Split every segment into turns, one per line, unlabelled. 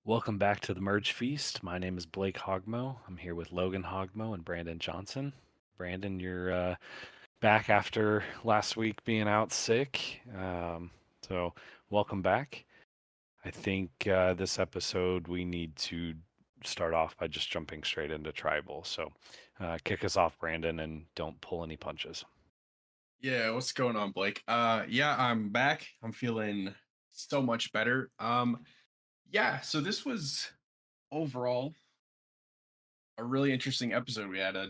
Welcome back to the Merge Feast. My name is Blake Hogmo. I'm here with Logan Hogmo and Brandon Johnson. Brandon, you're back after last week being out sick. So, welcome back. I think this episode we need to start off by just jumping straight into tribal. So, kick us off, Brandon, and don't pull any punches.
Yeah, what's going on, Blake? Yeah, I'm back. I'm feeling so much better. Yeah, so this was overall a really interesting episode. We had a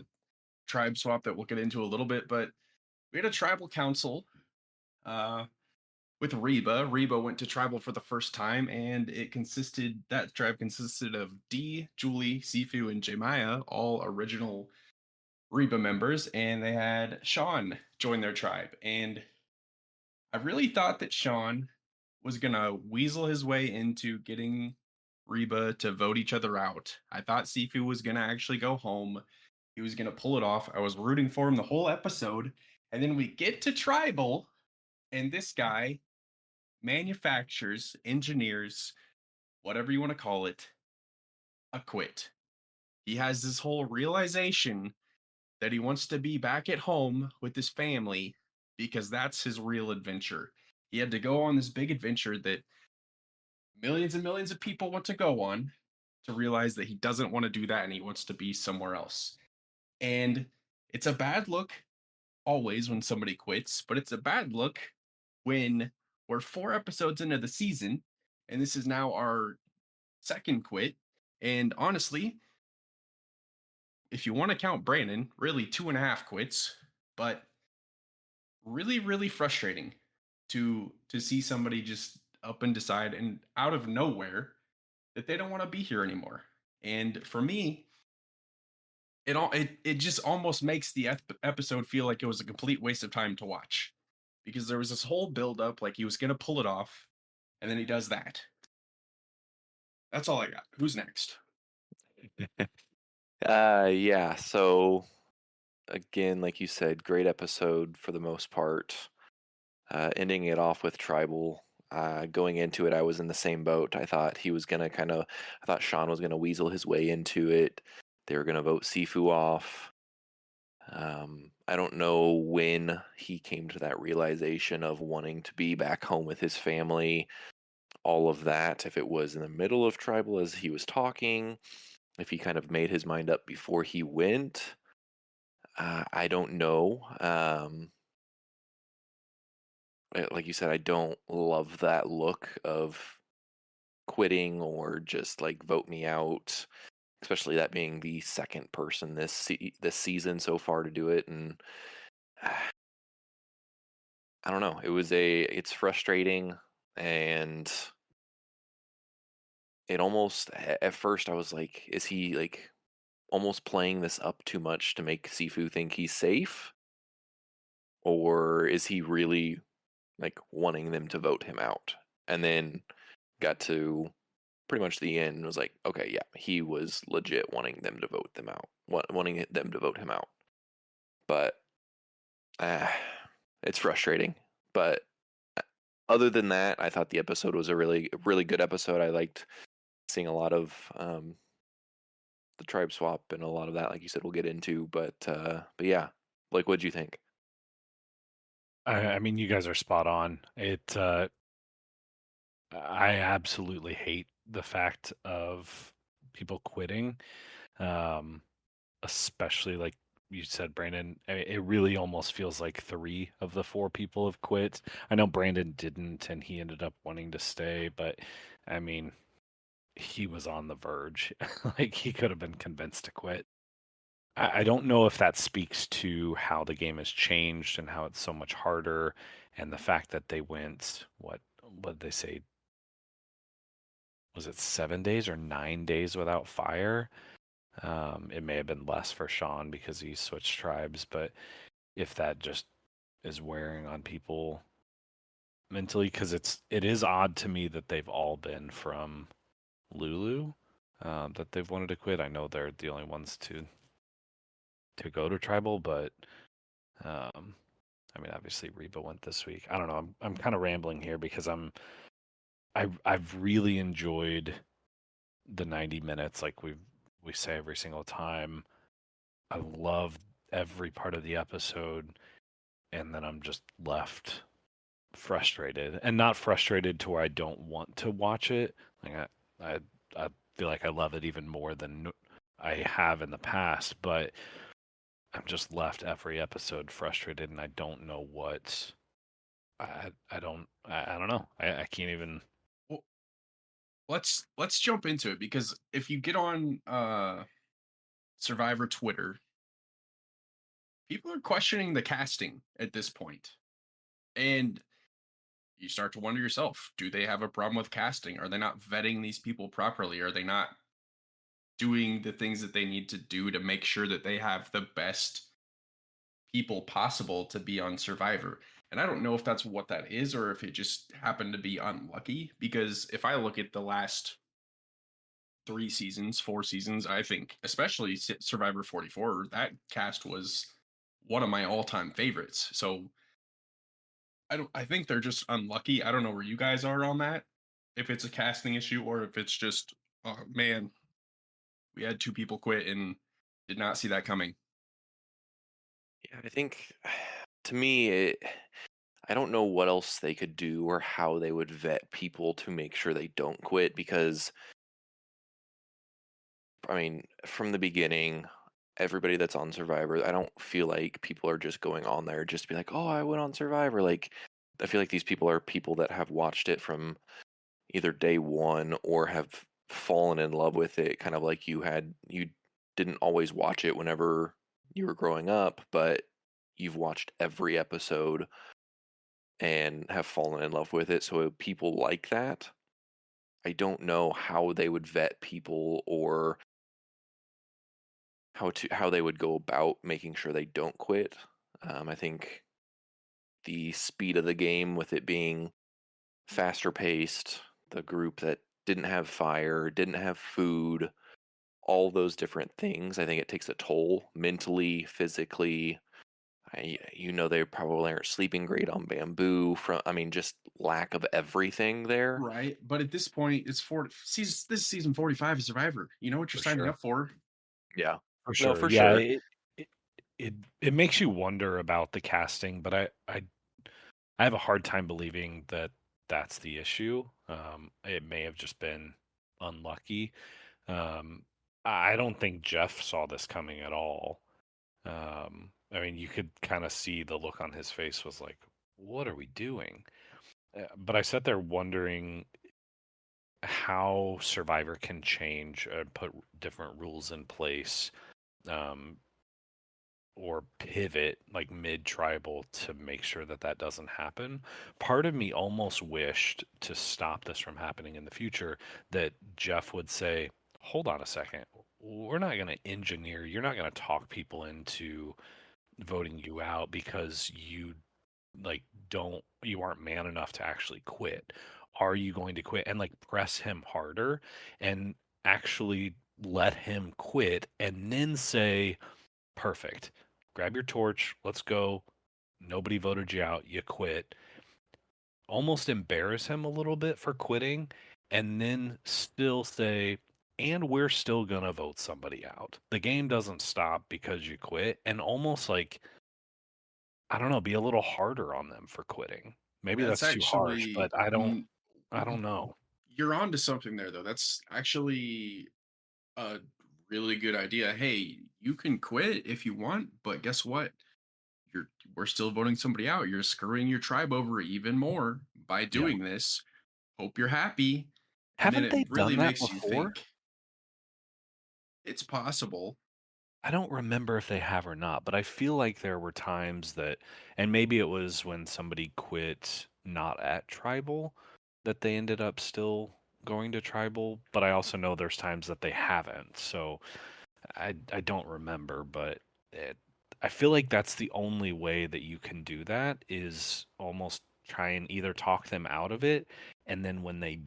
tribe swap that we'll get into a little bit, but we had a tribal council uh with Reba. Reba went to tribal for the first time, and that tribe consisted of D, Julie, Sifu, and Jemiah, all original Reba members, and they had Sean join their tribe. And I really thought that Sean was gonna weasel his way into getting Reba to vote each other out. I thought Sifu was gonna actually go home. He was gonna pull it off. I was rooting for him the whole episode. And then we get to tribal, and this guy manufactures, engineers, whatever you want to call it, a quit. He has this whole realization that he wants to be back at home with his family because that's his real adventure. He had to go on this big adventure that millions and millions of people want to go on to realize that he doesn't want to do that and he wants to be somewhere else. And it's a bad look always when somebody quits, but it's a bad look when we're 4 episodes into the season and this is now our second quit. And honestly, if you want to count Brandon, really 2.5 quits, but really, really frustrating to see somebody just up and decide and out of nowhere that they don't want to be here anymore. And for me, it just almost makes the episode feel like it was a complete waste of time to watch because there was this whole build up like he was going to pull it off and then he does that. That's all I got. Who's next?
Yeah. So again, like you said, great episode for the most part. Ending it off with tribal. Going into it, I was in the same boat. I thought Sean was gonna weasel his way into it. They were gonna vote Sifu off. I don't know when he came to that realization of wanting to be back home with his family. All of that, if it was in the middle of tribal as he was talking, if he kind of made his mind up before he went. I don't know. Like you said, I don't love that look of quitting or just like vote me out, especially that being the second person this season so far to do it. And I don't know. It's frustrating, and it almost at first I was like, is he like almost playing this up too much to make Sifu think he's safe, or is he really like wanting them to vote him out? And then got to pretty much the end and was like, okay, yeah, he was legit wanting them to vote them out, wanting them to vote him out. But uh, it's frustrating. But uh, other than that, I thought the episode was a really good episode. I liked seeing a lot of the tribe swap and a lot of that, like you said, we'll get into. But yeah, like, what'd you think?
I mean, you guys are spot on. I absolutely hate the fact of people quitting. Um, Especially like you said, Brandon, it really almost feels like three of the four people have quit. I know Brandon didn't, and he ended up wanting to stay, but I mean, he was on the verge. Like he could have been convinced to quit. I don't know if that speaks to how the game has changed and how it's so much harder, and the fact that they went, what did they say? Was it 7 days or 9 days without fire? It may have been less for Sean because he switched tribes, but if that just is wearing on people mentally, because it is odd to me that they've all been from Lulu, that they've wanted to quit. I know they're the only ones to go to tribal, but um, I mean, obviously Reba went this week. I don't know. I'm kind of rambling here because I've really enjoyed the 90 minutes, like we say every single time. I love every part of the episode, and then I'm just left frustrated, and not frustrated to where I don't want to watch it. Like I, I feel like I love it even more than I have in the past, but I'm just left every episode frustrated, and I don't know what. I don't know. I can't even.
Well, let's jump into it because if you get on Survivor Twitter, people are questioning the casting at this point. And you start to wonder yourself, do they have a problem with casting? Are they not vetting these people properly? Are they not doing the things that they need to do to make sure that they have the best people possible to be on Survivor? And I don't know if that's what that is or if it just happened to be unlucky. Because if I look at the last 3 seasons, 4 seasons, I think, especially Survivor 44, that cast was one of my all time favorites. So I think they're just unlucky. I don't know where you guys are on that. If it's a casting issue or if it's just, oh man, we had 2 people quit and did not see that coming.
Yeah, I think to me, I don't know what else they could do or how they would vet people to make sure they don't quit because, I mean, from the beginning, everybody that's on Survivor, I don't feel like people are just going on there just to be like, oh, I went on Survivor. Like, I feel like these people are people that have watched it from either day one or have fallen in love with it, kind of like you had. You didn't always watch it whenever you were growing up, but you've watched every episode and have fallen in love with it. So people like that. I don't know how they would vet people or how they would go about making sure they don't quit. I think the speed of the game with it being faster paced, the group that didn't have fire, didn't have food, all those different things, I think it takes a toll mentally, physically. They probably aren't sleeping great on bamboo. I mean, just lack of everything there.
Right. But at this point, it's season, this is season 45 of Survivor. You know what you're
For
signing
sure.
up for.
Yeah,
For
no,
sure.
for
Yeah,
sure.
it it makes you wonder about the casting, but I have a hard time believing that that's the issue. It may have just been unlucky. Um, I don't think Jeff saw this coming at all. I mean, you could kind of see the look on his face was like, "What are we doing?" But I sat there wondering how Survivor can change, put different rules in place, um, or pivot like mid-tribal to make sure that that doesn't happen. Part of me almost wished to stop this from happening in the future that Jeff would say, "Hold on a second. We're not going to engineer. You're not going to talk people into voting you out because like you aren't man enough to actually quit. Are you going to quit?" And like press him harder and actually let him quit and then say, "Perfect. Grab your torch. Let's go. Nobody voted you out. You quit." Almost embarrass him a little bit for quitting and then still say, "And we're still going to vote somebody out. The game doesn't stop because you quit." And almost like, I don't know, be a little harder on them for quitting. Maybe
That's
that's too harsh,
actually,
but I don't know.
you're on to something there, though. That's actually a really good idea. Hey, you can quit if you want, but guess what? You're We're still voting somebody out. You're screwing your tribe over even more by
Yeah.
doing this. Hope you're happy. And then
Haven't
it
they
really
done that
makes you
before?
think it's possible.
I don't remember if they have or not, but I feel like there were times that, and maybe it was when somebody quit not at tribal, that they ended up still going to tribal, but I also know there's times that they haven't. So I don't remember, but it, I feel like that's the only way that you can do that is almost try and either talk them out of it, and then when they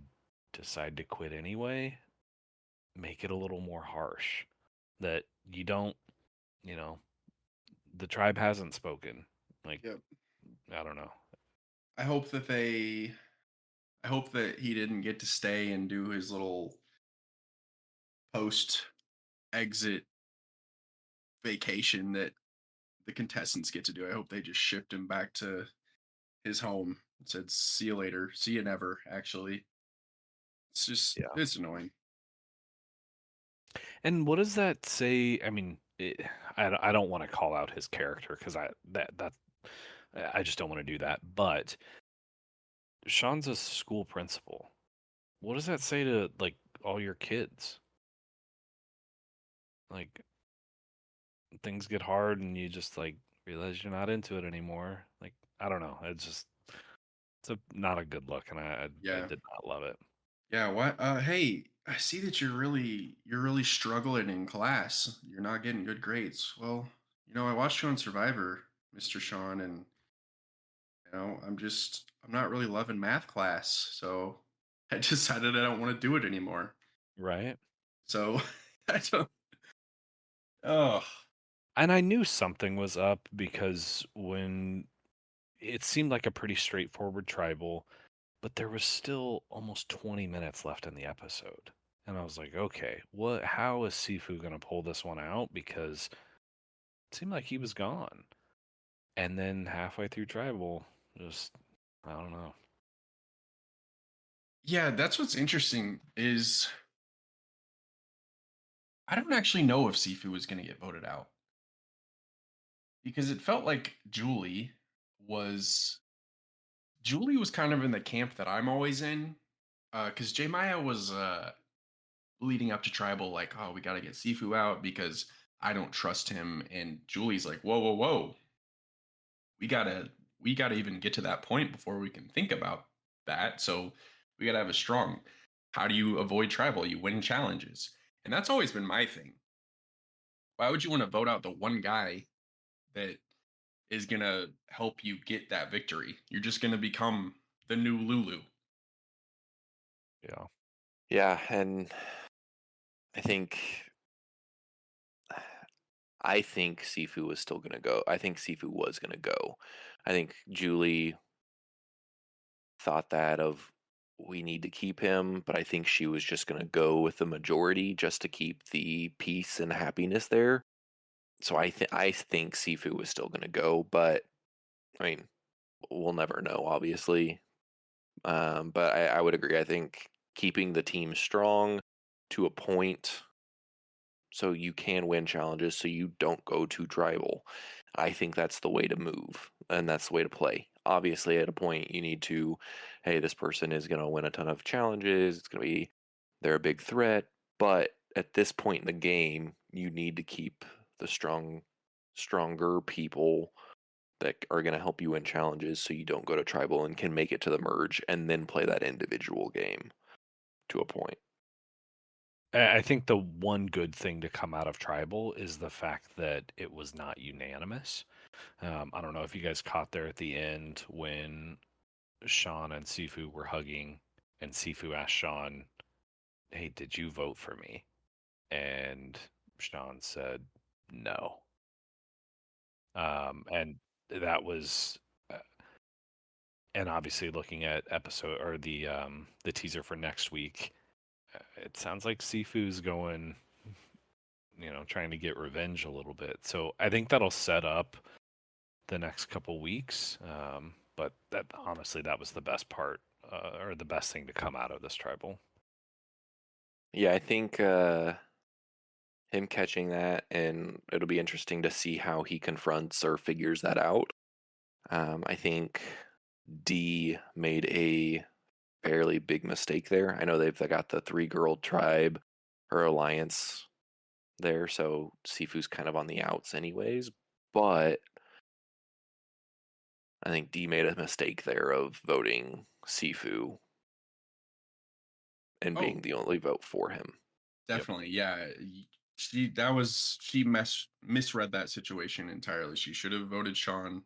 decide to quit anyway, make it a little more harsh. That you don't, you know, the tribe hasn't spoken. Like,
Yep.
I don't know.
I hope that I hope that he didn't get to stay and do his little post exit vacation that the contestants get to do. I hope they just shipped him back to his home and said, "See you later. See you never." Actually,
Yeah.
it's annoying.
And what does that say? I mean, I don't want to call out his character because I just don't want to do that. But Sean's a school principal. What does that say to like all your kids? Like things get hard and you just like realize you're not into it anymore. Like I don't know. It's not a good look, and I
Yeah,
did not love it.
yeah. What? Hey, I see that you're really struggling in class. You're not getting good grades. Well, I watched you on Survivor, Mr. Sean, and I'm not really loving math class, so I decided I don't want to do it anymore.
Right.
So I don't. Oh,
And I knew something was up because when it seemed like a pretty straightforward tribal, but there was still almost 20 minutes left in the episode. And I was like, okay, how is Sifu going to pull this one out? Because it seemed like he was gone. And then halfway through tribal, just, I don't know.
yeah. That's what's interesting is I don't actually know if Sifu was going to get voted out because it felt like was Julie was kind of in the camp that I'm always in. Because J Maya was leading up to tribal, like, oh, we got to get Sifu out because I don't trust him. And Julie's like, whoa, whoa, whoa, we gotta we gotta even get to that point before we can think about that. So we gotta have a strong. How do you avoid tribal? You win challenges, and that's always been my thing. Why would you want to vote out the one guy that is gonna help you get that victory? You're just gonna become the new Lulu.
Yeah.
Yeah, and I think I think Sifu was still gonna go. I think Sifu was gonna go. I think Julie thought that of we need to keep him, but I think she was just gonna go with the majority just to keep the peace and happiness there. So I think Sifu was still gonna go, but I mean, we'll never know, obviously. But I would agree. I think keeping the team strong to a point so you can win challenges so you don't go to tribal. I think that's the way to move and that's the way to play. Obviously, at a point, you need to, hey, this person is going to win a ton of challenges. It's going to be, they're a big threat. But at this point in the game, you need to keep the stronger people that are going to help you win challenges so you don't go to tribal and can make it to the merge and then play that individual game to a point.
I think the one good thing to come out of tribal is the fact that it was not unanimous. I don't know if you guys caught there at the end when Sean and Sifu were hugging, and Sifu asked Sean, "Hey, did you vote for me?" And Sean said, "No." And that was, uh, and obviously looking at episode or the teaser for next week, it sounds like Sifu's going, trying to get revenge a little bit. So I think that'll set up the next couple weeks. But that honestly, that was the best part, or the best thing to come out of this tribal.
Yeah, I think him catching that, and it'll be interesting to see how he confronts or figures that out. I think D made a fairly big mistake there. I know they've got the three girl tribe or alliance there, so Sifu's kind of on the outs, anyways. But I think D made a mistake there of voting Sifu and
Oh,
being the only vote for him.
Yep.
definitely. Yeah. She misread that situation entirely. She should have voted Sean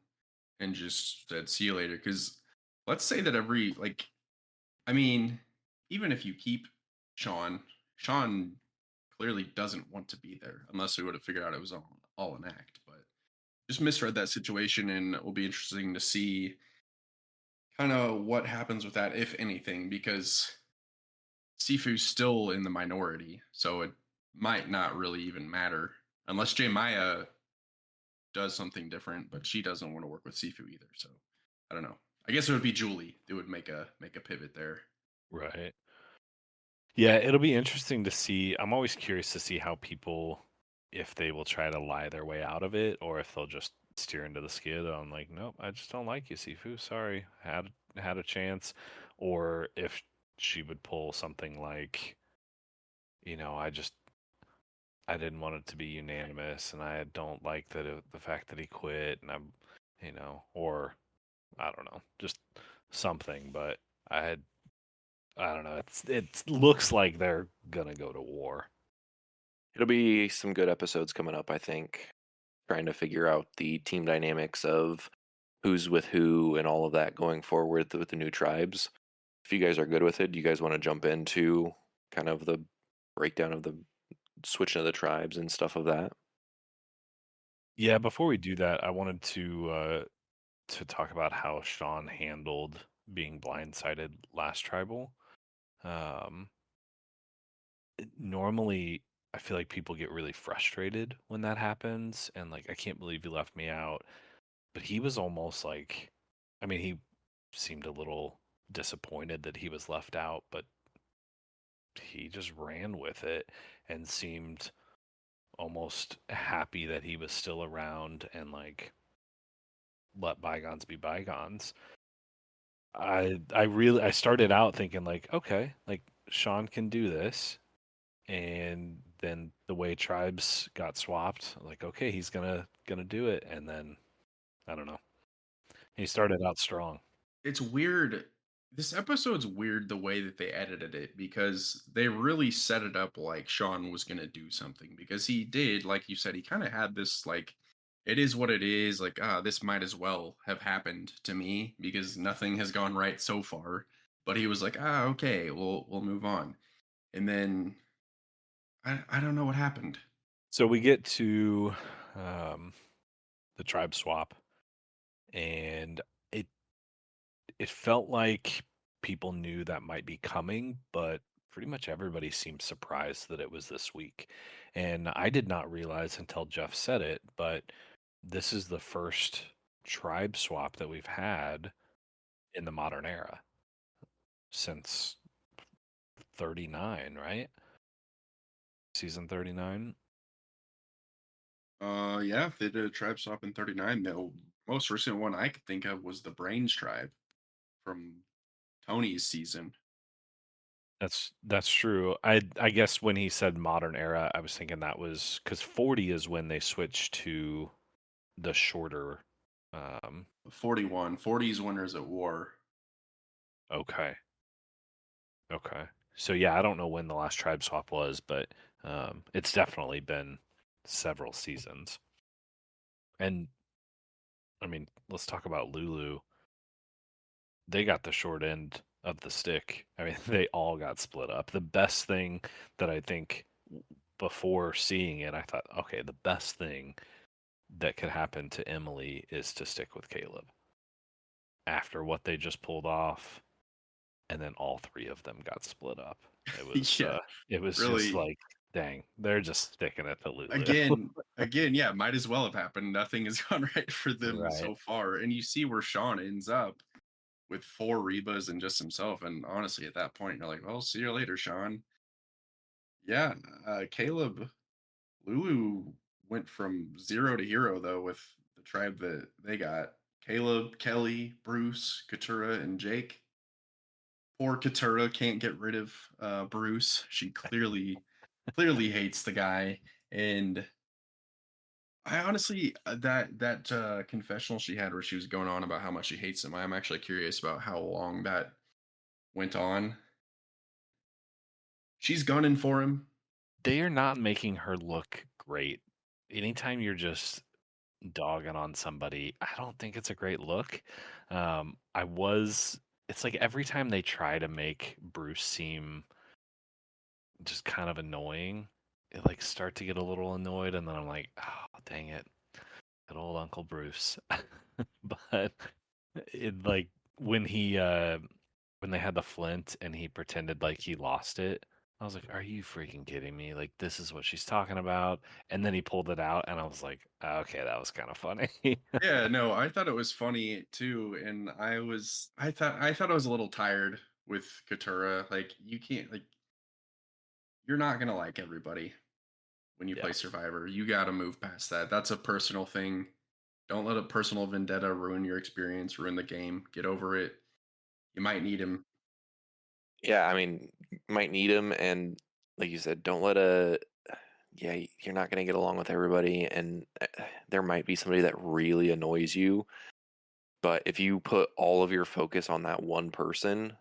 and just said see you later. Because let's say that I mean, even if you keep Sean, Sean clearly doesn't want to be there unless we would have figured out it was all an act. But just misread that situation, and it will be interesting to see kind of what happens with that, if anything, because Sifu's still in the minority. So might not really even matter unless J Maya does something different, but she doesn't want to work with Sifu either. So I don't know. I guess it would be Julie that would make a pivot there.
Right. Yeah, it'll be interesting to see. I'm always curious to see how people, if they will try to lie their way out of it, or if they'll just steer into the skid on like, nope, I just don't like you, Sifu. Sorry, had a chance, or if she would pull something like, I didn't want it to be unanimous, and I don't like the fact that he quit, and or I don't know, just something. But I had I don't know. It looks like they're gonna go to war.
It'll be some good episodes coming up, I think. Trying to figure out the team dynamics of who's with who and all of that going forward with the new tribes. If you guys are good with it, do you guys want to jump into kind of the breakdown of the switching of the tribes and stuff of that?
Yeah, before we do that, I wanted to talk about how Sean handled being blindsided last tribal. Um, Normally, I feel like people get really frustrated when that happens, and like, I can't believe you left me out. But he was almost like, I mean, he seemed a little disappointed that he was left out, but he just ran with it and seemed almost happy that he was still around and like let bygones be bygones. I started out thinking like, okay, like Sean can do this, and then the way tribes got swapped, like, okay, he's gonna do it, and then I don't know. He started out strong.
It's weird. This episode's weird the way that they edited it because they really set it up like Sean was going to do something because he did, like you said, he kind of had this like it is what it is, like this might as well have happened to me because nothing has gone right so far. But he was like, okay, we'll move on. And then I don't know what happened.
So we get to um, the tribe swap, and it it felt like people knew that might be coming, but pretty much everybody seemed surprised that it was this week. And I did not realize until Jeff said it, but this is the first tribe swap that we've had in the modern era since 39, right? Season 39.
Yeah, they did a tribe swap in 39. The most recent one I could think of was the Brains tribe from Tony's season.
That's true. I guess when he said modern era, I was thinking that was because 40 is when they switched to the shorter. Um,
41. 40's winners at war.
okay, okay. So yeah, I don't know when the last tribe swap was, but it's definitely been several seasons. And I mean, let's talk about Lulu. They got the short end of the stick. I mean, they all got split up. The best thing that I think before seeing it, I thought, okay, the best thing that could happen to Emily is to stick with Caleb after what they just pulled off, and then all three of them got split up. It was
Yeah,
it was just
really.
like, dang, they're just sticking it to Lulu.
Again, yeah, might as well have happened. Nothing has gone right for them
Right.
so far. And you see where Sean ends up with four Rebas and just himself. And honestly, at that point, you're like, well, see you later, Sean. Yeah, Caleb, Lulu went from zero to hero, though, with the tribe that they got. Caleb, Kelly, Bruce, Katura, and Jake. Poor Katura can't get rid of Bruce. She clearly hates the guy. And I honestly that confessional she had where she was going on about how much she hates him. I'm actually curious about how long that went on. She's gunning for him.
They are not making her look great. Anytime you're just dogging on somebody, I don't think it's a great look. I was It's like every time they try to make Bruce seem just kind of annoying, it like start to get a little annoyed, and then I'm like, oh dang it, good old Uncle Bruce. But it when he when they had the flint and he pretended like he lost it, I was like, "Are you freaking kidding me? Like, this is what she's talking about." And then he pulled it out, and I was like, "Okay, that was kind of funny."
Yeah, no, I thought it was funny too, and I thought I was a little tired with Katura. Like you can't like you're not gonna like everybody when you play
Yeah,
Survivor. You got to move past that. That's a personal thing. Don't let a personal vendetta ruin your experience, ruin the game. Get over it. You might need him.
Yeah, I mean, you might need him, and like you said, don't let a yeah, you're not gonna get along with everybody, and there might be somebody that really annoys you. But if you put all of your focus on that one person,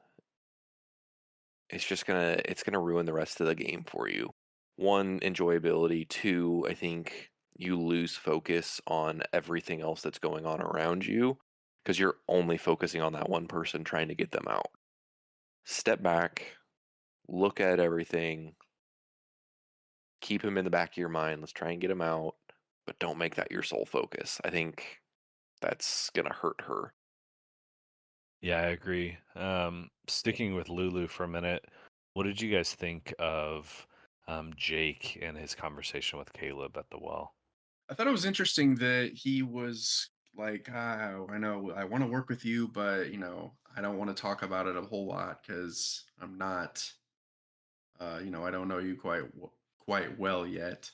it's gonna ruin the rest of the game for you. One, enjoyability. Two, I think you lose focus on everything else that's going on around you because you're only focusing on that one person trying to get them out. Step back, look at everything, keep him in the back of your mind. Let's try and get him out, but don't make that your sole focus. I think that's gonna hurt her.
yeah, I agree. Sticking with Lulu for a minute, what did you guys think of Jake and his conversation with Caleb at the well?
I thought it was interesting that he was like, I know I want to work with you, but I don't want to talk about it a whole lot because I'm not, I don't know you quite well yet."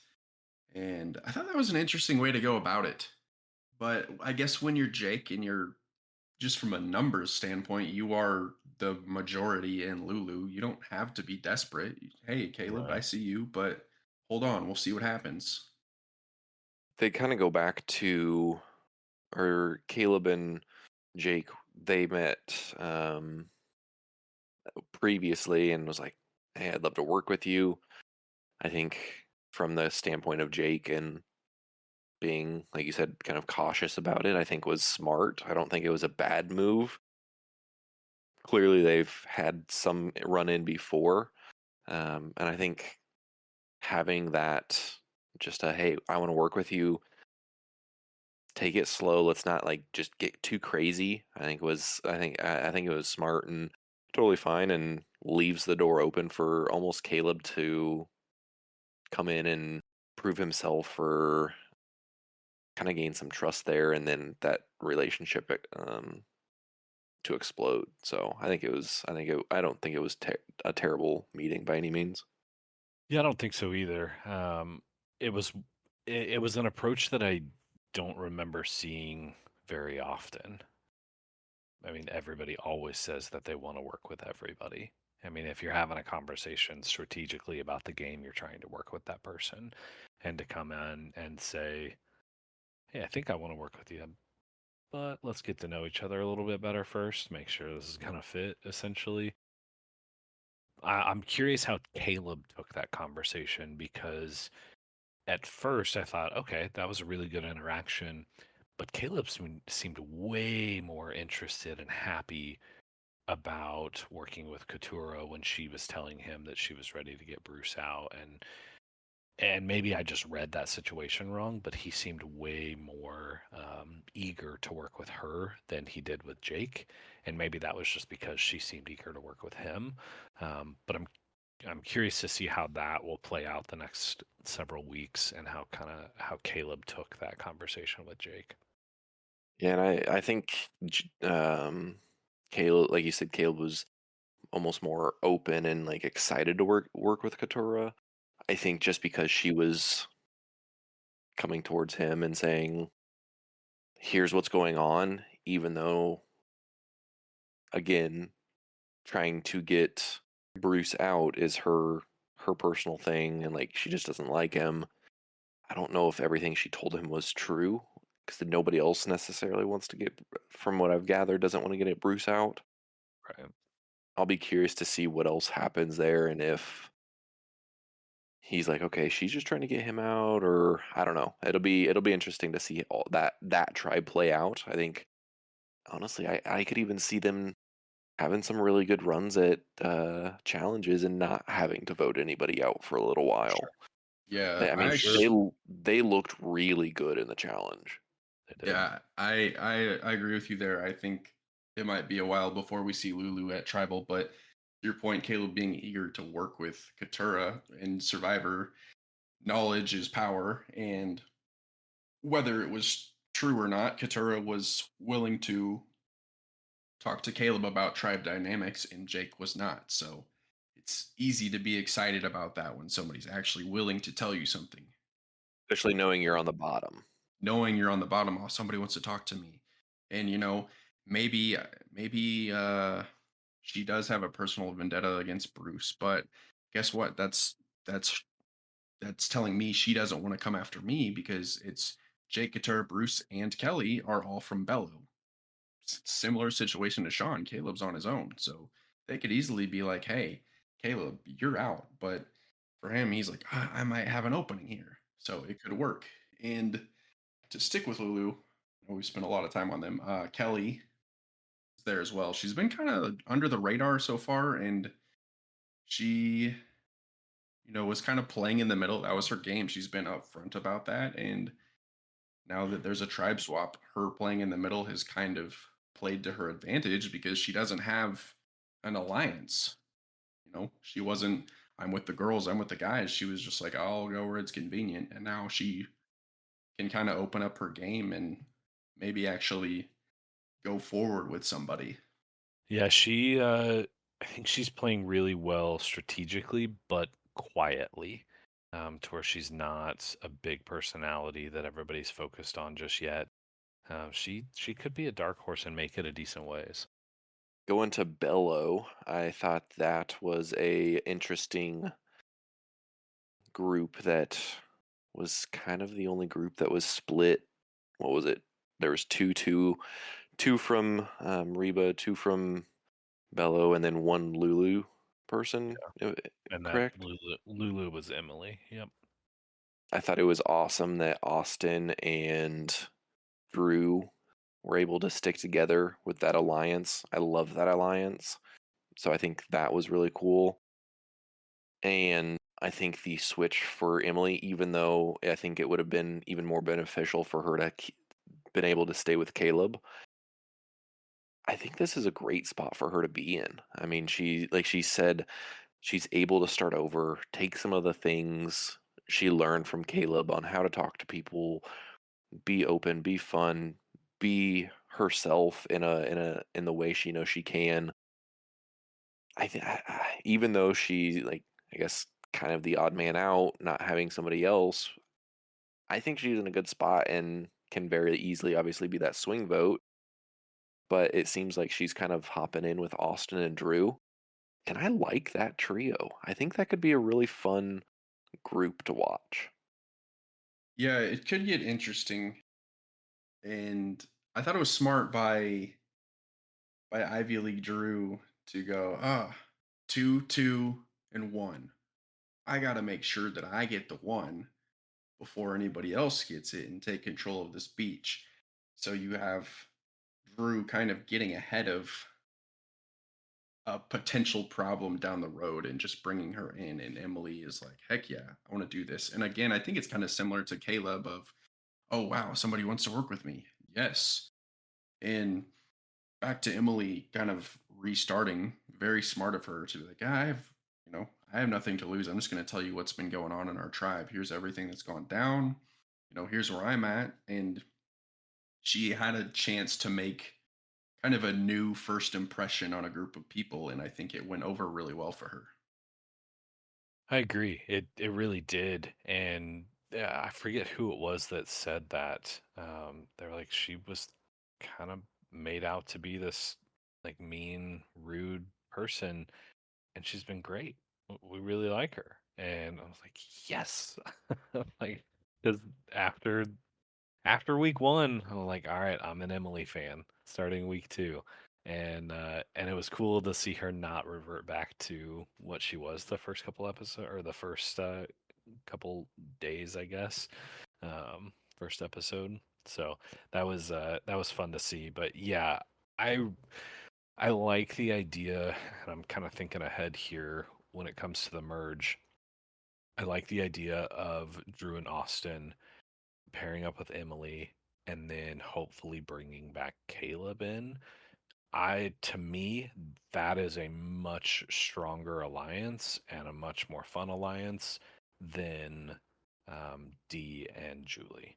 And I thought that was an interesting way to go about it. But I guess when you're Jake and you're just from a numbers standpoint, you are the majority in Lulu. You don't have to be desperate. Hey, Caleb, I
Right.
see you, but hold on, we'll see what happens.
They kind of go back to, or Caleb and Jake, they met previously and was like, "Hey, I'd love to work with you." I think from the standpoint of Jake and being, like you said, kind of cautious about it, I think was smart. I don't think it was a bad move. Clearly, they've had some run in before, and I think having that, just a hey, I want to work with you. Take it slow. Let's not like just get too crazy. I think it was smart and totally fine, and leaves the door open for almost Caleb to come in and prove himself, or kind of gain some trust there, and then that relationship to explode. So I don't think it was a terrible meeting by any means.
Yeah, I don't think so either. It was it was an approach that I don't remember seeing very often. I mean, everybody always says that they want to work with everybody. I mean, if you're having a conversation strategically about the game, you're trying to work with that person, and to come in and say, "Hey, I think I want to work with you, but let's get to know each other a little bit better first. Make sure this is gonna fit." Essentially, I'm curious how Caleb took that conversation because at first I thought, okay, that was a really good interaction, but Caleb seemed way more interested and happy about working with Katura when she was telling him that she was ready to get Bruce out, and maybe I just read that situation wrong, but he seemed way more eager to work with her than he did with Jake, and maybe that was just because she seemed eager to work with him. But I'm curious to see how that will play out the next several weeks and how Caleb took that conversation with Jake.
Yeah, and I think Caleb, like you said, Caleb was almost more open and like excited to work with Katura. I think just because she was coming towards him and saying, "Here's what's going on," even though, again, trying to get Bruce out is her personal thing, and like she just doesn't like him. I don't know if everything she told him was true, because nobody else necessarily wants to get, from what I've gathered, doesn't want to get Bruce out.
Right.
I'll be curious to see what else happens there, and if he's like, okay, she's just trying to get him out, or I don't know. It'll be interesting to see all that tribe play out. I think honestly, I could even see them having some really good runs at challenges and not having to vote anybody out for a little
Sure.
while.
Yeah,
I
For
mean,
sure.
they looked really good in the challenge.
They did.
yeah, I agree with you there. I think it might be a while before we see Lulu at Tribal, but your point, Caleb being eager to work with Katura in Survivor, knowledge is power, and whether it was true or not, Katura was willing to talk to Caleb about tribe dynamics, and Jake was not. So it's easy to be excited about that when somebody's actually willing to tell you something.
Especially knowing you're on the bottom.
Knowing you're on the bottom, oh, somebody wants to talk to me, and maybe she does have a personal vendetta against Bruce, but guess what? That's that's telling me she doesn't want to come after me because it's Jake Couture, Bruce, and Kelly are all from Bello. Similar situation to Sean. Caleb's on his own, so they could easily be like, "Hey, Caleb, you're out." But for him, he's like, I might have an opening here, so it could work. And to stick with Lulu, we spent a lot of time on them. Kelly is there as well. She's been kind of under the radar so far, and she, was kind of playing in the middle. That was her game. She's been upfront about that, and now that there's a tribe swap, her playing in the middle has kind of played to her advantage because she doesn't have an alliance. She wasn't, I'm with the girls, I'm with the guys. She was just like, I'll go where it's convenient. And now she can kind of open up her game and maybe actually go forward with somebody.
Yeah, I think she's playing really well strategically, but quietly, to where she's not a big personality that everybody's focused on just yet. She could be a dark horse and make it a decent ways.
Going to Bello, I thought that was a interesting group that was kind of the only group that was split. What was it? There was two from Reba, two from Bello, and then one Lulu person.
And that
Correct?
Lulu was Emily. Yep.
I thought it was awesome that Austin and Drew were able to stick together with that alliance. I love that alliance. So I think that was really cool. And I think the switch for Emily, even though I think it would have been even more beneficial for her to been able to stay with Caleb, I think this is a great spot for her to be in. I mean, like she said, she's able to start over, take some of the things she learned from Caleb on how to talk to people, be open, be fun, be herself in the way she knows she can. I think even though she like I guess kind of the odd man out, not having somebody else, I think she's in a good spot and can very easily obviously be that swing vote. But it seems like she's kind of hopping in with Austin and Drew. And I like that trio. I think that could be a really fun group to watch.
Yeah, it could get interesting. And I thought it was smart by Ivy League Drew to go, 2, 2, and 1. I gotta make sure that I get the one before anybody else gets it and take control of this beach. So you have Drew kind of getting ahead of a potential problem down the road and just bringing her in. And Emily is like, heck yeah, I want to do this. And again, I think it's kind of similar to Caleb of, oh wow, somebody wants to work with me. Yes. And back to Emily kind of restarting, very smart of her to be like, I have nothing to lose. I'm just going to tell you what's been going on in our tribe. Here's everything that's gone down. Here's where I'm at. And she had a chance to make kind of a new first impression on a group of people. And I think it went over really well for her.
I agree. It really did. And yeah, I forget who it was that said that. They're like she was kind of made out to be this like mean, rude person, and she's been great. We really like her. And I was like, yes. Like, because after week one, I'm like, all right, I'm an Emily fan starting week two. And it was cool to see her not revert back to what she was the first couple episodes or the first couple days, I guess. First episode. So that was fun to see. But yeah, I I like the idea, and I'm kind of thinking ahead here when it comes to the merge. I like the idea of Drew and Austin pairing up with Emily and then hopefully bringing back Caleb in. To me, that is a much stronger alliance and a much more fun alliance than Dee and Julie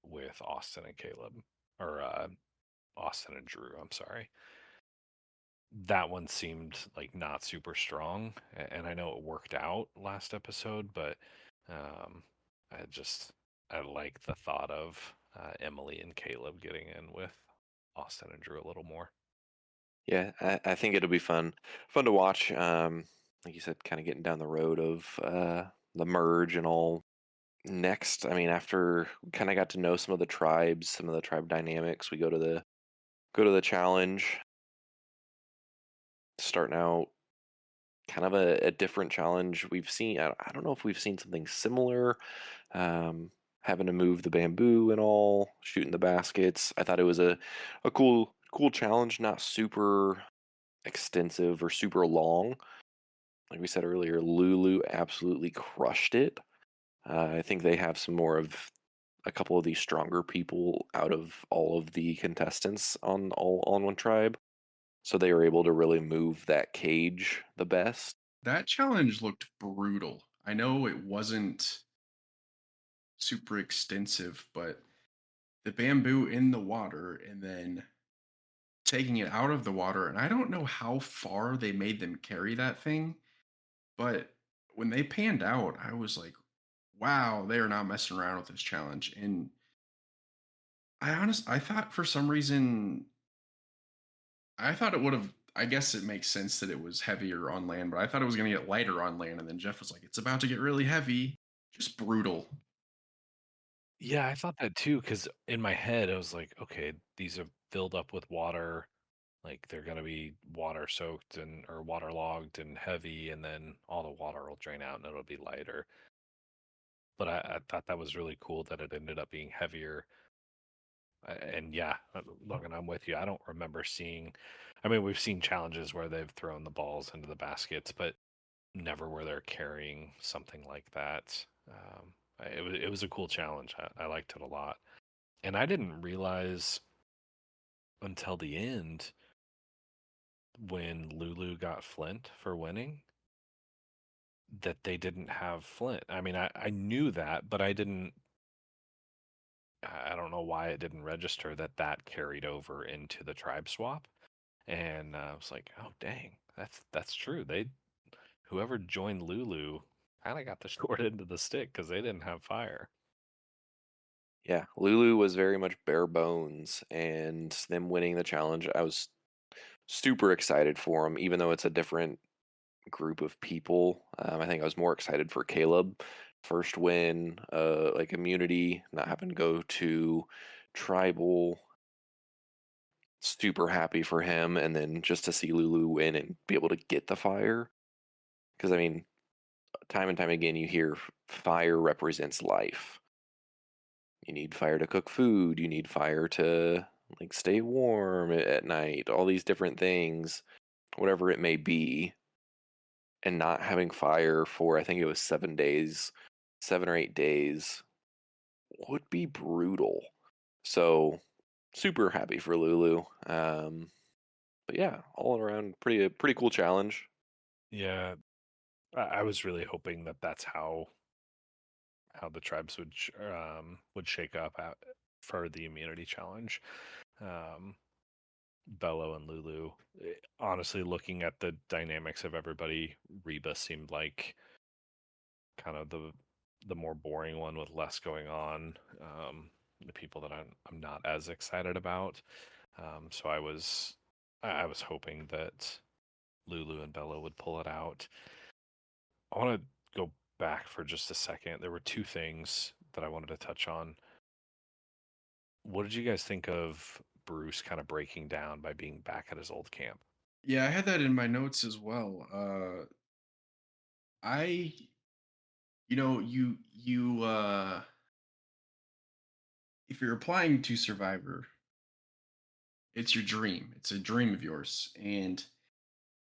with Austin and Caleb, or Austin and Drew. I'm sorry. That one seemed like not super strong, and I know it worked out last episode, but um, I just I like the thought of Emily and Caleb getting in with Austin and Drew a little more.
Yeah, I think it'll be fun to watch. Like you said, kind of getting down the road of the merge and all. Next, I mean, after we kind of got to know some of the tribes, some of the tribe dynamics, we go to the challenge. Starting out kind of a different challenge we've seen. I don't know if we've seen something similar. Having to move the bamboo and all, shooting the baskets. I thought it was a cool challenge, not super extensive or super long. Like we said earlier, Lulu absolutely crushed it. I think they have some more of a couple of these stronger people out of all of the contestants on one tribe. So they were able to really move that cage the best.
That challenge looked brutal. I know it wasn't super extensive, but the bamboo in the water and then taking it out of the water. And I don't know how far they made them carry that thing, but when they panned out, I was like, wow, they are not messing around with this challenge. And I thought for some reason, I thought it would have, I guess it makes sense that it was heavier on land, but I thought it was going to get lighter on land. And then Jeff was like, it's about to get really heavy. Just brutal.
Yeah, I thought that too, because in my head I was like, okay, these are filled up with water, like they're gonna be water soaked and or waterlogged and heavy, and then all the water will drain out and it'll be lighter. But I thought that was really cool that it ended up being heavier. And yeah, Logan, I'm with you. I don't remember seeing. I mean, we've seen challenges where they've thrown the balls into the baskets, but never where they're carrying something like that. It was a cool challenge. I liked it a lot. And I didn't realize until the end when Lulu got Flint for winning that they didn't have Flint. I mean, I knew that, but I don't know why it didn't register that that carried over into the tribe swap. And I was like, oh dang, that's true. Whoever joined Lulu kind of got the short end of the stick because they didn't have fire.
Yeah, Lulu was very much bare bones, and them winning the challenge, I was super excited for them, even though it's a different group of people. I think I was more excited for Caleb. First win, like immunity, not having to go to tribal. Super happy for him, and then just to see Lulu win and be able to get the fire. Because I mean, time and time again, you hear fire represents life. You need fire to cook food. You need fire to like stay warm at night. All these different things, whatever it may be, and not having fire for I think it was 7 days, 7 or 8 days would be brutal. So super happy for Lulu. But yeah, all around pretty cool challenge.
Yeah, I was really hoping that that's how the tribes would shake up for the immunity challenge. Um, Bello and Lulu. Honestly, looking at the dynamics of everybody, Reba seemed like kind of the more boring one with less going on. The people that I'm not as excited about. So I was hoping that Lulu and Bello would pull it out. I want to go back for just a second. There were two things that I wanted to touch on. What did you guys think of Bruce kind of breaking down by being back at his old camp?
Yeah, I had that in my notes as well. I, if you're applying to Survivor, it's your dream. It's a dream of yours. And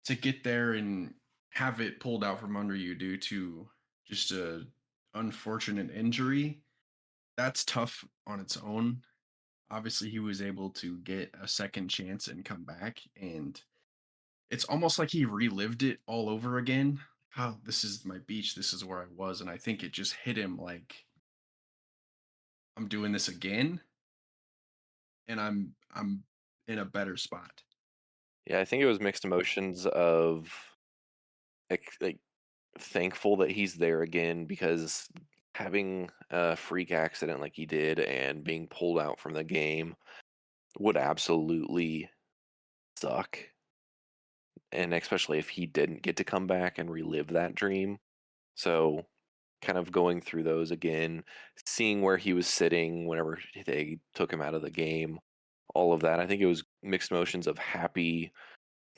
to get there and have it pulled out from under you due to just a unfortunate injury, that's tough on its own. obviously he was able to get a second chance and come back, and it's almost like he relived it all over again. Oh, this is my beach, this is where I was, and I think it just hit him like I'm doing this again and I'm in a better spot.
Yeah, I think it was mixed emotions of like thankful that he's there again because having a freak accident like he did and being pulled out from the game would absolutely suck. And especially if he didn't get to come back and relive that dream. So, kind of going through those again, seeing where he was sitting whenever they took him out of the game, all of that. I think it was mixed emotions of happy,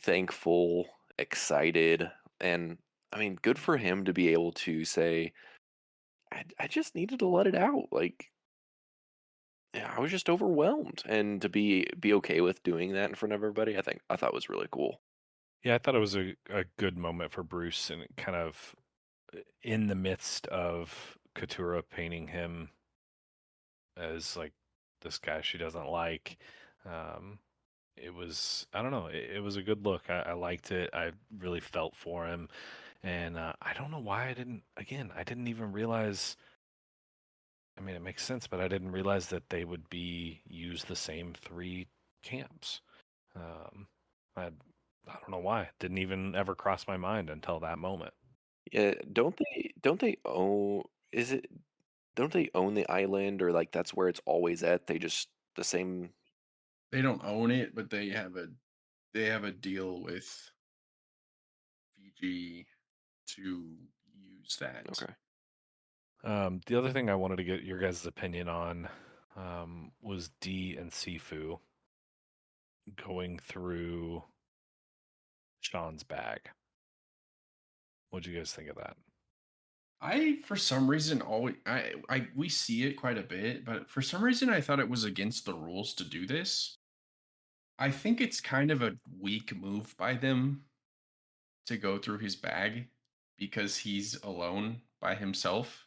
thankful, excited, and I mean, good for him to be able to say, I just needed to let it out. Like, yeah, I was just overwhelmed, and to be okay with doing that in front of everybody, I thought was really cool.
Yeah, I thought it was a good moment for Bruce, and it kind of in the midst of Katura painting him as like this guy she doesn't like. Um, it was, I don't know, it was a good look. I liked it. I really felt for him, and I don't know why I didn't. Again, I didn't even realize. I mean, it makes sense, but I didn't realize that they would be use the same three camps. Um, I I don't know why. It didn't even ever cross my mind until that moment.
Yeah, don't they own is it don't they own the island or like that's where it's always at? They just the same.
They don't own it, but they have a deal with Fiji to use that.
Okay.
The other thing I wanted to get your guys' opinion on was D and Sifu going through Sean's bag. What'd you guys think of that?
I for some reason always I we see it quite a bit, but for some reason I thought it was against the rules to do this. I think it's kind of a weak move by them to go through his bag because he's alone by himself.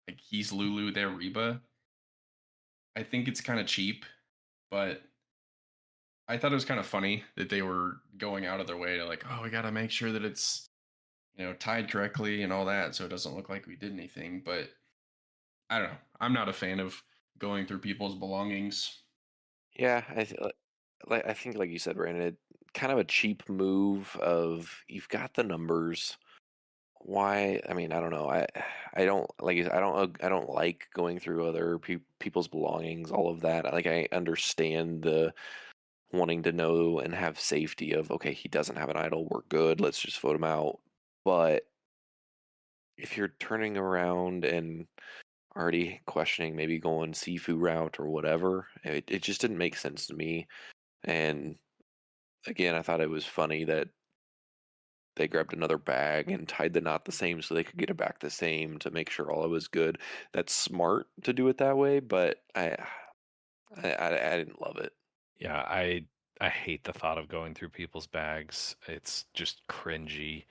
Like he's Lulu, they're Reba. I think it's kind of cheap, but I thought it was kind of funny that they were going out of their way to like, oh, we got to make sure that it's, tied correctly and all that so it doesn't look like we did anything, but I don't know. I'm not a fan of going through people's belongings.
Yeah, I think like you said, Brandon, kind of a cheap move of you've got the numbers. Why? I mean, I don't know. I don't like I don't like going through other people's belongings, all of that. Like I understand the wanting to know and have safety of okay, he doesn't have an idol, we're good, let's just vote him out. But if you're turning around and already questioning maybe going Sifu route or whatever, it just didn't make sense to me. And again, I thought it was funny that they grabbed another bag and tied the knot the same so they could get it back the same to make sure all it was good. That's smart to do it that way, but I didn't love it.
Yeah, I hate the thought of going through people's bags. It's just cringy.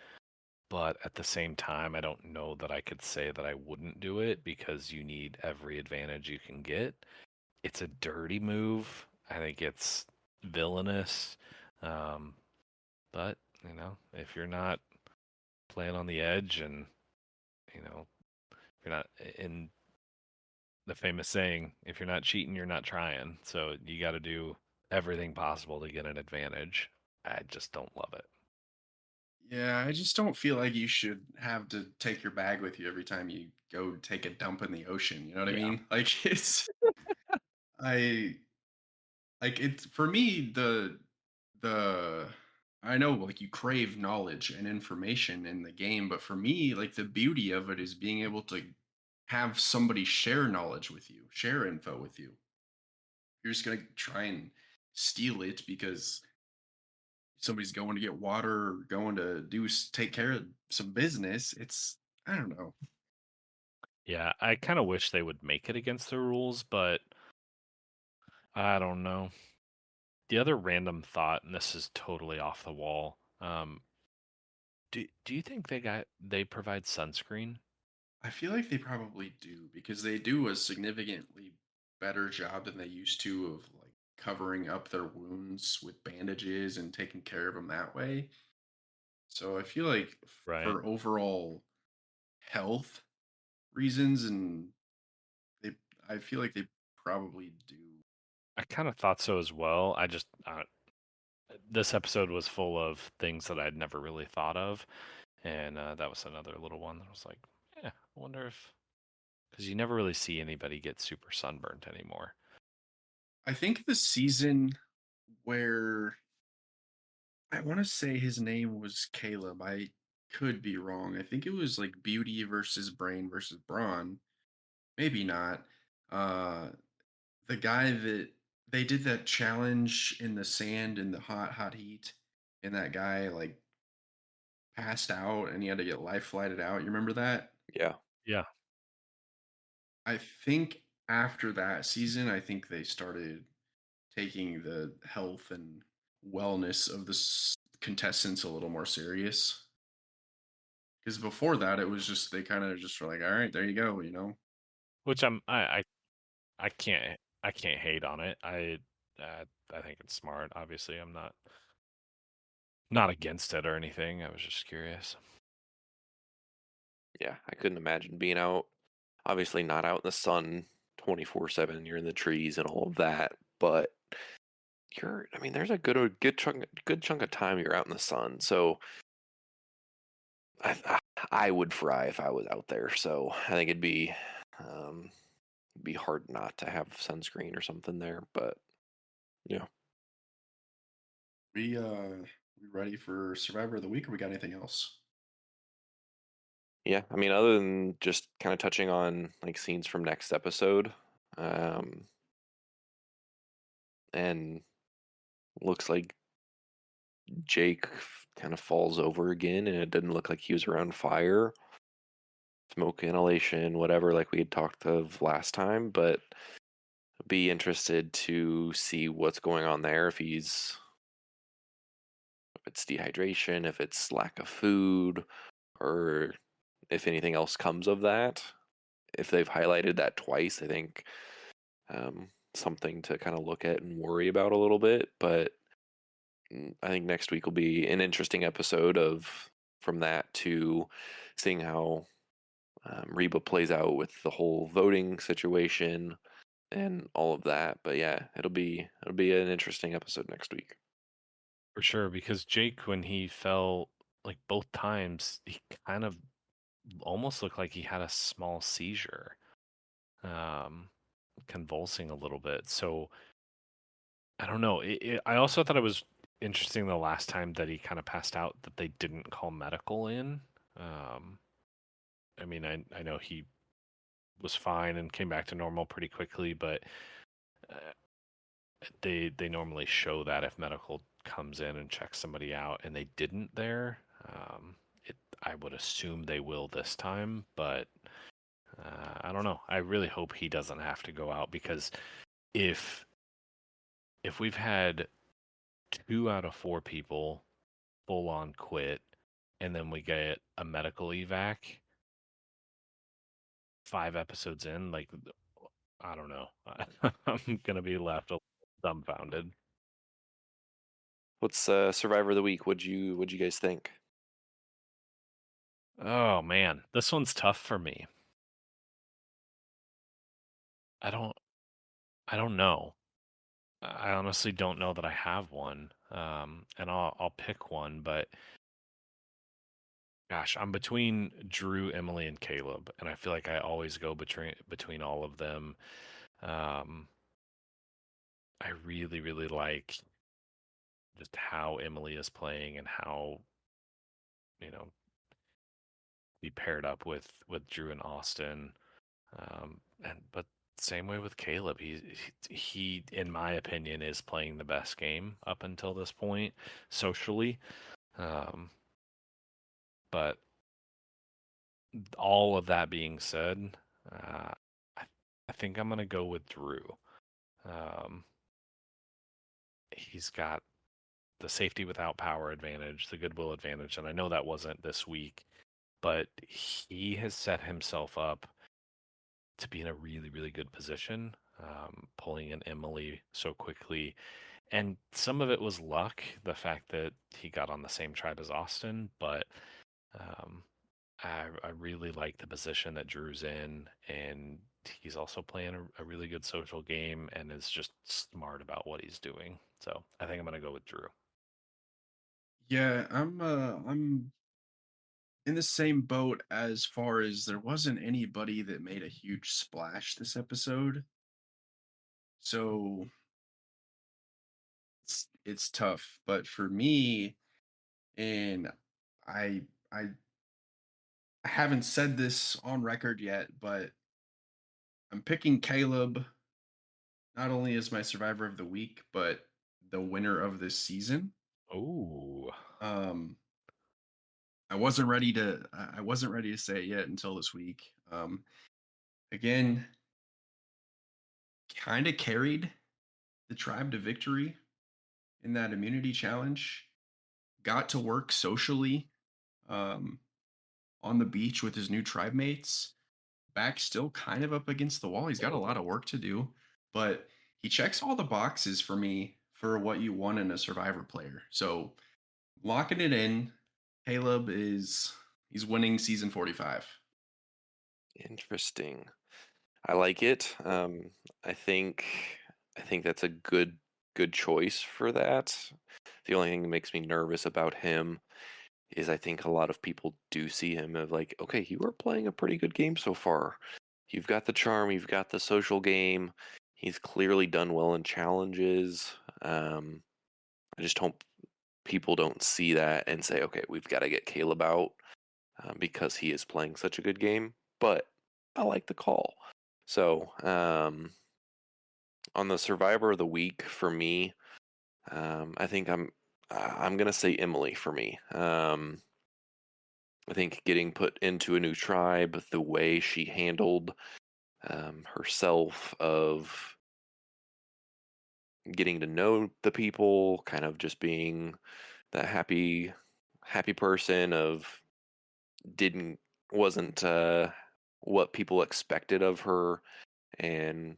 But at the same time, I don't know that I could say that I wouldn't do it because you need every advantage you can get. It's a dirty move. I think it's villainous. Um, but, if you're not playing on the edge and, you're not in the famous saying, if you're not cheating, you're not trying. So you got to do everything possible to get an advantage. I just don't love it.
Yeah, I just don't feel like you should have to take your bag with you every time you go take a dump in the ocean. You know what I
Yeah.
mean? Like I like it for me the I know like you crave knowledge and information in the game, but for me like the beauty of it is being able to have somebody share knowledge with you, share info with you. You're just going to try and steal it because somebody's going to get water or going to take care of some business. It's I don't know.
Yeah, I kind of wish they would make it against the rules, but I don't know. The other random thought, and this is totally off the wall. Do you think they provide sunscreen?
I feel like they probably do because they do a significantly better job than they used to of like covering up their wounds with bandages and taking care of them that way. So I feel like
Right.
for overall health reasons, and they, I feel like they probably do.
I kind of thought so as well. I just this episode was full of things that I'd never really thought of, and that was another little one that was like, yeah, I wonder if because you never really see anybody get super sunburnt anymore.
I think the season where I want to say his name was Caleb. I could be wrong. I think it was like Beauty versus Brain versus Brawn. Maybe not. Uh, the guy that they did that challenge in the sand in the hot heat, and that guy like passed out and he had to get life flighted out. You remember that?
Yeah.
Yeah,
I think after that season, I think they started taking the health and wellness of the contestants a little more serious. Because before that, it was just they kind of just were like, "All right, there you go," you know.
which I can't hate on it. I think it's smart. Obviously, I'm not against it or anything. I was just curious.
Yeah. I couldn't imagine being out. Obviously, not out in the sun 24/7. You're in the trees and all of that, but I mean, there's a good chunk of time you're out in the sun. So I would fry if I was out there. So I think um, be hard not to have sunscreen or something there. But yeah,
We ready for Survivor of the Week, or we got anything else?
yeah. I mean, other than just kind of touching on like scenes from next episode, um, and looks like Jake kind of falls over again, and it didn't look like he was around fire, smoke inhalation, whatever, like we had talked of last time. But be interested to see what's going on there. If it's dehydration, if it's lack of food, or if anything else comes of that. If they've highlighted that twice, I think something to kind of look at and worry about a little bit. But I think next week will be an interesting episode of from that to seeing how Reba plays out with the whole voting situation and all of that. But yeah, it'll be an interesting episode next week.
For sure, because Jake, when he fell like both times, he kind of almost looked like he had a small seizure, um, convulsing a little bit. So I don't know. I also thought it was interesting the last time that he kind of passed out that they didn't call medical in. Um, I mean, I know he was fine and came back to normal pretty quickly, but uh, they normally show that if medical comes in and checks somebody out, and they didn't there. I would assume they will this time, but I don't know. I really hope he doesn't have to go out because if we've had 2 out of 4 people full on quit, and then we get a medical evac 5 episodes in, like I don't know. I'm gonna be left a little dumbfounded.
What's Survivor of the Week? What'd you guys think?
Oh man, this one's tough for me. I don't I don't know. I honestly don't know that I have one. And I'll pick one, but gosh, I'm between Drew, Emily, and Caleb, and I feel like I always go between all of them. Um, I really, really like just how Emily is playing and how you know be paired up with Drew and Austin. And but same way with Caleb. He, in my opinion, is playing the best game up until this point socially. Um, but all of that being said, I, I think I'm gonna go with Drew. Um, he's got the safety without power advantage, the goodwill advantage, and I know that wasn't this week, but he has set himself up to be in a really, really good position, pulling in Emily so quickly. And some of it was luck, the fact that he got on the same tribe as Austin, but um, I really like the position that Drew's in, and he's also playing a really good social game and is just smart about what he's doing. So I think I'm going to go with Drew.
Yeah, I'm in the same boat as far as there wasn't anybody that made a huge splash this episode. So it's tough, but for me, and I I haven't said this on record yet, but I'm picking Caleb not only as my survivor of the week, but the winner of this season.
Oh,
Um I wasn't ready to say it yet until this week. Again, kind of carried the tribe to victory in that immunity challenge. Got to work socially um, on the beach with his new tribe mates. Back still kind of up against the wall. He's got a lot of work to do, but he checks all the boxes for me for what you want in a survivor player. So locking it in, Caleb is he's winning season 45.
Interesting. I like it. I think I think that's a good choice for that. The only thing that makes me nervous about him is I think a lot of people do see him of like, okay, you are playing a pretty good game so far. You've got the charm, you've got the social game. He's clearly done well in challenges. I just hope people don't see that and say, okay, we've got to get Caleb out because he is playing such a good game. But I like the call. So on the Survivor of the Week for me, I think I'm gonna say Emily for me. I think getting put into a new tribe, the way she handled herself, of getting to know the people, kind of just being that happy person of didn't wasn't what people expected of her, and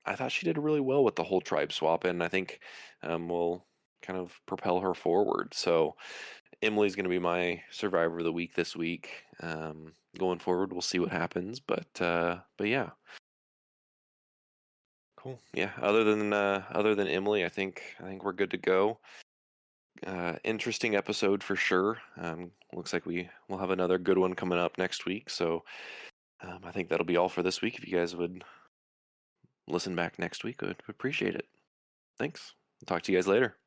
I thought she did really well with the whole tribe swap, and I think will kind of propel her forward. So Emily's going to be my survivor of the week this week. Going forward, we'll see what happens, but yeah, cool. Yeah, other than Emily, I think we're good to go. Interesting episode for sure. Looks like we will have another good one coming up next week. So I think that'll be all for this week. If you guys would listen back next week, I would appreciate it. Thanks. Talk to you guys later.